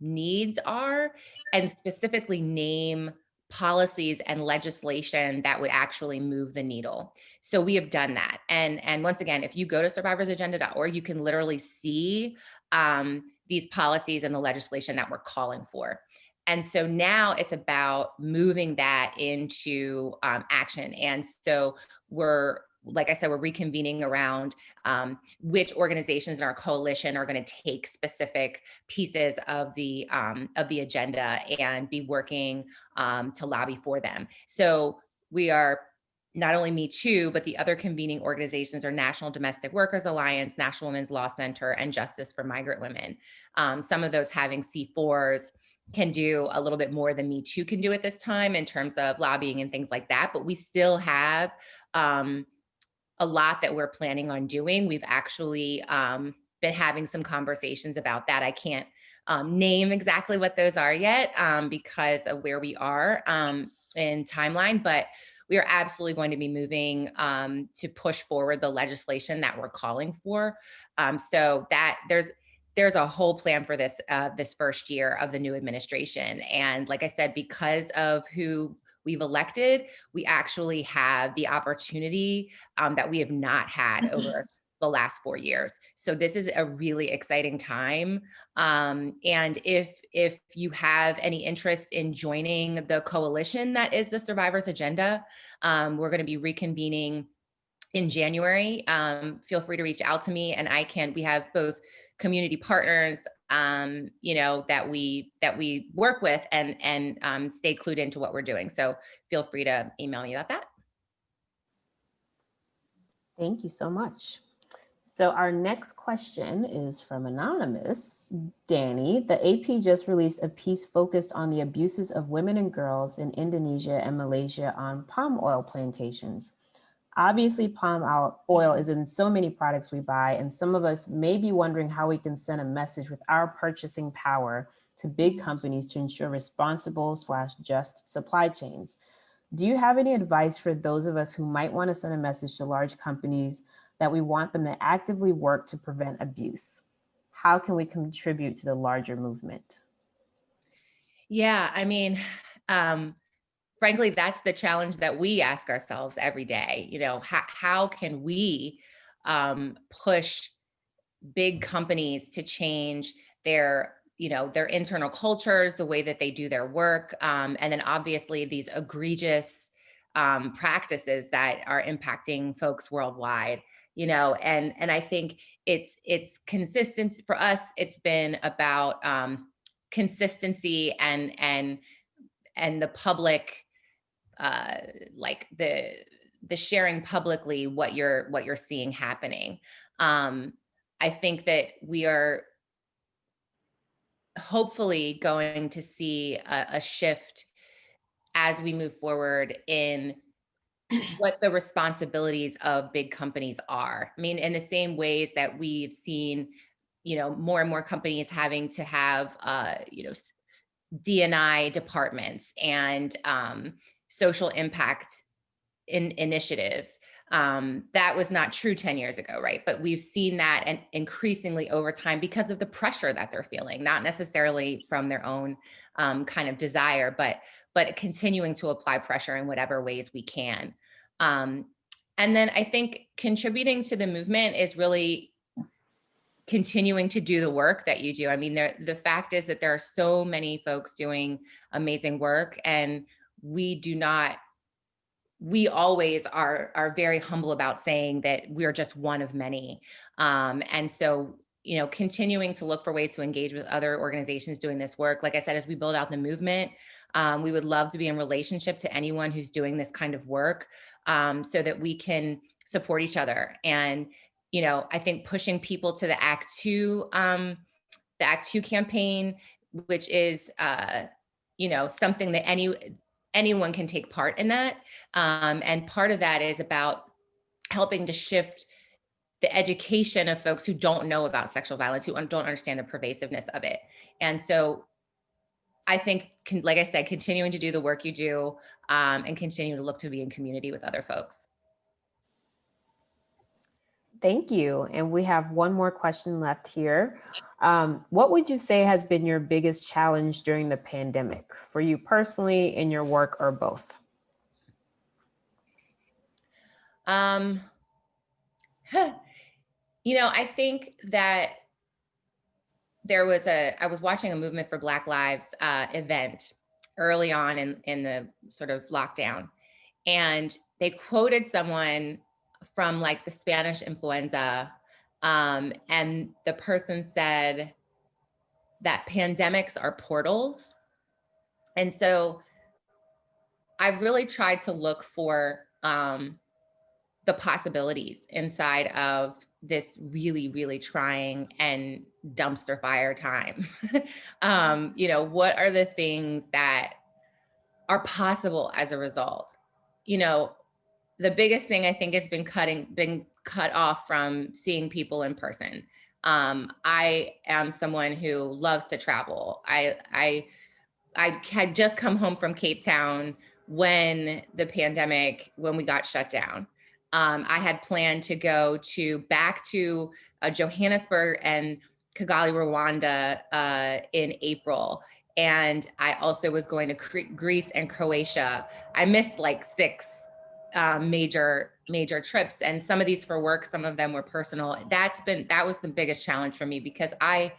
needs are, and specifically name policies and legislation that would actually move the needle. So we have done that. And once again, if you go to survivorsagenda.org, you can literally see these policies and the legislation that we're calling for. And so now it's about moving that into action. And so like I said, we're reconvening around which organizations in our coalition are going to take specific pieces of the agenda and be working to lobby for them. So we are not only Metoo, but the other convening organizations are National Domestic Workers Alliance, National Women's Law Center, and Justice for Migrant Women. Some of those having C4s can do a little bit more than Metoo can do at this time in terms of lobbying and things like that, but we still have a lot that we're planning on doing. We've actually been having some conversations about that. I can't name exactly what those are yet because of where we are in timeline, but we are absolutely going to be moving to push forward the legislation that we're calling for. So that there's a whole plan for this this first year of the new administration. And like I said, because of who we've elected, we actually have the opportunity that we have not had over the last 4 years. So this is a really exciting time. And if you have any interest in joining the coalition that is the Survivors Agenda, we're going to be reconvening in January. Feel free to reach out to me, and we have both community partners that we work with and stay clued into what we're doing. So feel free to email me about that. Thank you so much. So our next question is from Anonymous. Dani, the AP just released a piece focused on the abuses of women and girls in Indonesia and Malaysia on palm oil plantations. Obviously, palm oil is in so many products we buy, and some of us may be wondering how we can send a message with our purchasing power to big companies to ensure responsible/just supply chains. Do you have any advice for those of us who might want to send a message to large companies that we want them to actively work to prevent abuse? How can we contribute to the larger movement? Yeah, I mean, frankly, that's the challenge that we ask ourselves every day. How can we push big companies to change their internal cultures, the way that they do their work, and then obviously these egregious practices that are impacting folks worldwide. And I think it's consistent for us. It's been about consistency and the public, like the sharing publicly what you're seeing happening. I think that we are hopefully going to see a shift as we move forward in what the responsibilities of big companies are. I mean, in the same ways that we've seen, more and more companies having to have, D&I departments and social impact initiatives. That was not true 10 years ago, right? But we've seen that and increasingly over time because of the pressure that they're feeling, not necessarily from their own kind of desire, but continuing to apply pressure in whatever ways we can. And then I think contributing to the movement is really continuing to do the work that you do. I mean, the fact is that there are so many folks doing amazing work, and we always are very humble about saying that we're just one of many. And so continuing to look for ways to engage with other organizations doing this work. Like I said, as we build out the movement, we would love to be in relationship to anyone who's doing this kind of work, so that we can support each other. And, I think pushing people to the the Act Two campaign, which is, something that anyone can take part in that. And part of that is about helping to shift the education of folks who don't know about sexual violence, who don't understand the pervasiveness of it. And so I think, like I said, continuing to do the work you do, and continue to look to be in community with other folks. Thank you. And we have one more question left here. What would you say has been your biggest challenge during the pandemic for you personally, in your work, or both? I think that I was watching a Movement for Black Lives event early on in the sort of lockdown, and they quoted someone from like the Spanish influenza, and the person said that pandemics are portals. And so I've really tried to look for the possibilities inside of this really, really trying and dumpster fire time. What are the things that are possible as a result? The biggest thing I think has been cut off from seeing people in person. I am someone who loves to travel. I had just come home from Cape Town when we got shut down. I had planned to go back to Johannesburg and Kigali, Rwanda in April. And I also was going to Greece and Croatia. I missed like 6 major trips, and some of these for work, some of them were personal. That was the biggest challenge for me, because I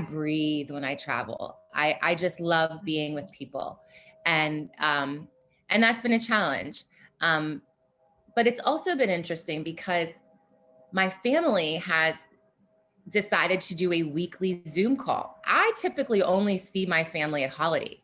breathe when I travel. I just love being with people. And that's been a challenge. But it's also been interesting because my family has decided to do a weekly Zoom call. I typically only see my family at holidays.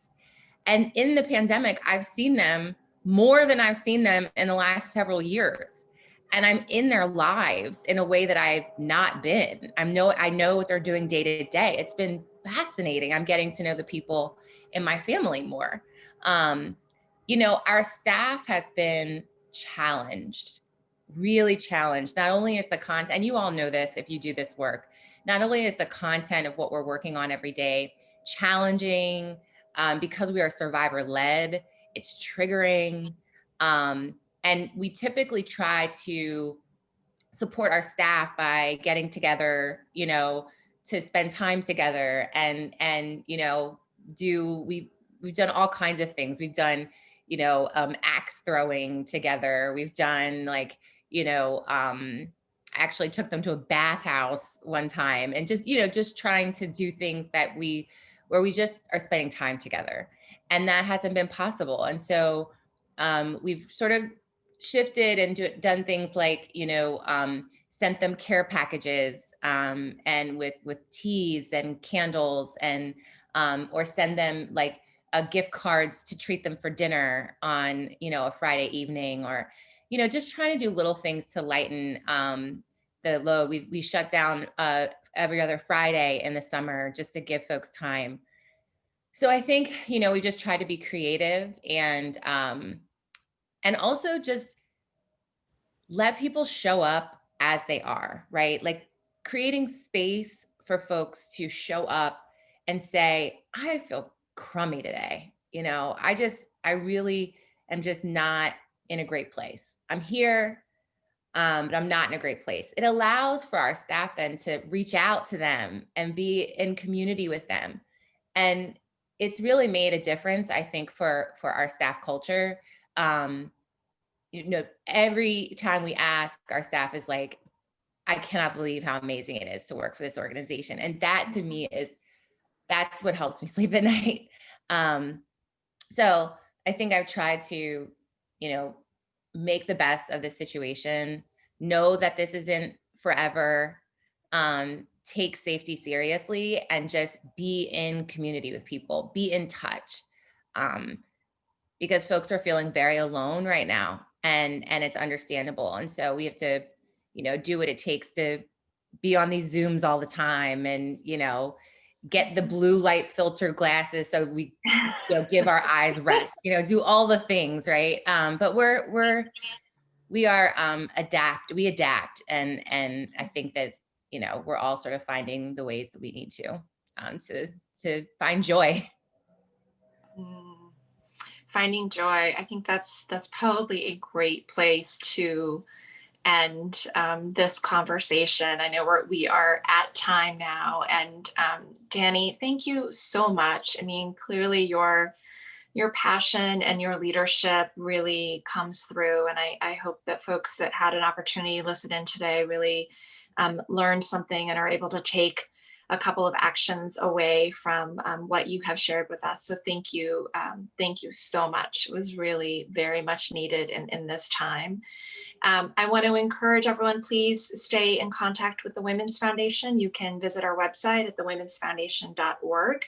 And in the pandemic, I've seen them more than I've seen them in the last several years. And I'm in their lives in a way that I've not been. I know what they're doing day to day. It's been fascinating. I'm getting to know the people in my family more. Our staff has been challenged, really challenged. Not only is the content, and you all know this if you do this work, not only is the content of what we're working on every day challenging, because we are survivor-led, it's triggering. And we typically try to support our staff by getting together, to spend time together and we've done all kinds of things. We've done, axe throwing together. We've done actually took them to a bathhouse one time, and just trying to do things where we just are spending time together. And that hasn't been possible. And so we've sort of shifted and done things like, sent them care packages, and with teas and candles, and or send them like gift cards to treat them for dinner on, a Friday evening, or, just trying to do little things to lighten the load. We shut down every other Friday in the summer just to give folks time. So I think, we just try to be creative and also just let people show up as they are, right? Like creating space for folks to show up and say, I feel crummy today. I really am just not in a great place. I'm here, but I'm not in a great place. It allows for our staff then to reach out to them and be in community with them. And it's really made a difference, I think, for our staff culture. Every time we ask, our staff is like, I cannot believe how amazing it is to work for this organization. And that to me that's what helps me sleep at night. So I think I've tried to, make the best of the situation, know that this isn't forever, take safety seriously and just be in community with people, be in touch. Because folks are feeling very alone right now, and it's understandable. And so we have to, do what it takes to be on these Zooms all the time, and, get the blue light filter glasses so we, give our eyes rest, do all the things, right? But we adapt, and I think that, we're all sort of finding the ways that we need to find joy. Finding joy. I think that's probably a great place to end this conversation. I know we are at time now, and Dani, thank you so much. I mean, clearly your passion and your leadership really comes through, and I hope that folks that had an opportunity to listen in today really learned something and are able to take a couple of actions away from what you have shared with us. So thank you so much. It was really very much needed in this time. I want to encourage everyone, please stay in contact with the Women's Foundation. You can visit our website at thewomensfoundation.org.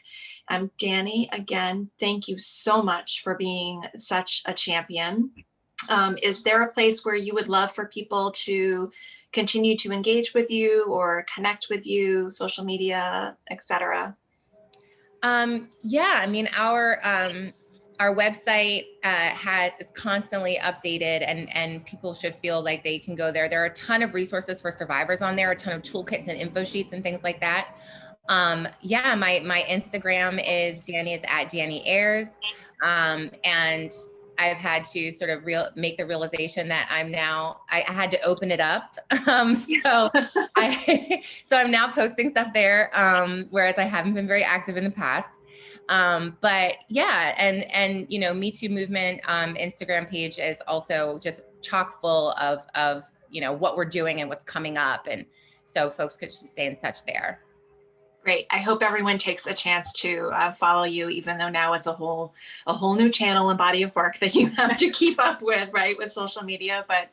Dani, again, thank you so much for being such a champion. Is there a place where you would love for people to continue to engage with you or connect with you, social media, etc.? Yeah, I mean, our website is constantly updated, and people should feel like they can go there. There are a ton of resources for survivors on there, a ton of toolkits and info sheets and things like that. Yeah, my Instagram is at Dani Ayers. And I've had to sort of make the realization that I had to open it up. So I'm now posting stuff there, whereas I haven't been very active in the past. But yeah, and Metoo movement Instagram page is also just chock full of what we're doing and what's coming up, and so folks could just stay in touch there. Great. I hope everyone takes a chance to follow you, even though now it's a whole new channel and body of work that you have to keep up with, right, with social media. But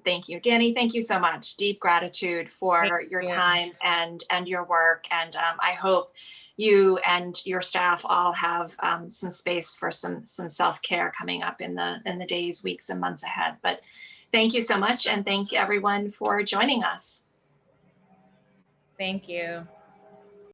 thank you, Dani. Thank you so much. Deep gratitude for your time and your work. And I hope you and your staff all have some space for some self-care coming up in the days, weeks, and months ahead. But thank you so much, and thank everyone for joining us. Thank you.